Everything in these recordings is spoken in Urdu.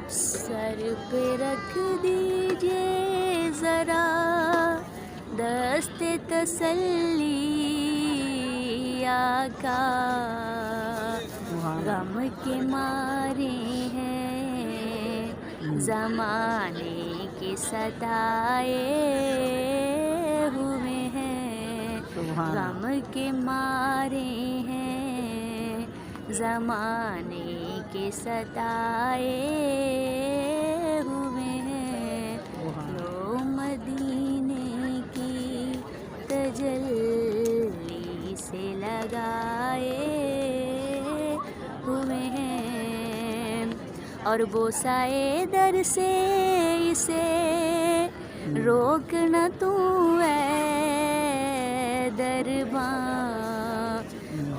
سر پہ رکھ دیجیے ذرا دست تسلی آقا، غم کے مارے ہیں زمانے کے ستائے ہوئے ہیں، غم کے مارے ہیں زمانے کے ستائے ہوئے ہیں، لو مدینے کی تجلی سے لگائے ہوئے ہیں، اور بوسائے در سے اسے روک نہ تو اے درباں،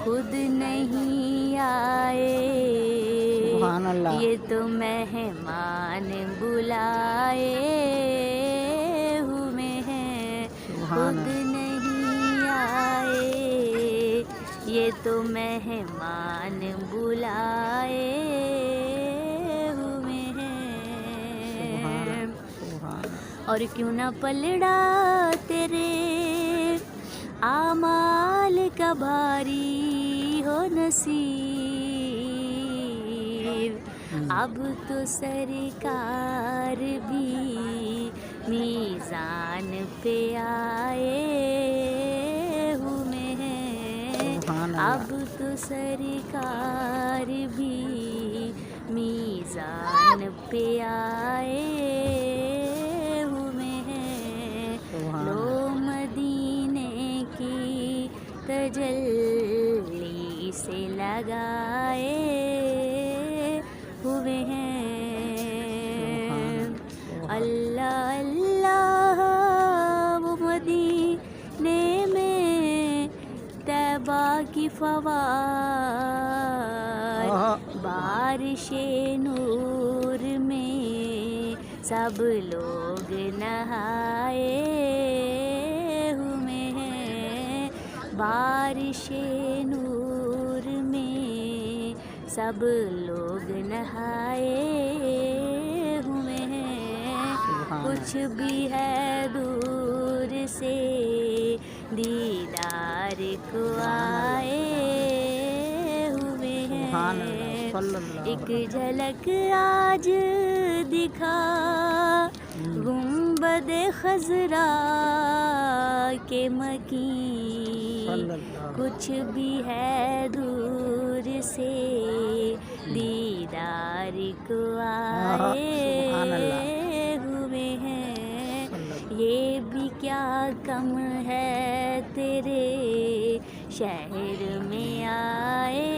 خود نہیں آئے یہ تو مہمان بلائے ہوئے ہیں، خود نہیں آئے یہ تو مہمان بلائے ہوئے ہیں، اور کیوں نہ پلڑا تیرے اعمال کا بھاری ہو نصیب، اب تو سرکار بھی میزان پہ آئے ہوئے ہیں، اب تو سرکار بھی میزان پہ آئے ہوئے ہیں، لو مدینے کی تجلی سے لگائے ہوئے ہیں، اللہ اللہ وہ مدینے میں طیبہ کی فوائد، بارش نور میں سب لوگ نہائے ہوئے ہیں، بارش نور میں سب لوگ نہائے ہوئے ہیں، کچھ بھی ہے دور سے دیدار کو آئے ہوئے ہیں، ایک جھلک آج دکھا گنبد خضرا کے مکین، کچھ بھی ہے دور سے دیدار کو آئے ہوئے ہیں، یہ بھی کیا کم ہے تیرے شہر میں آئے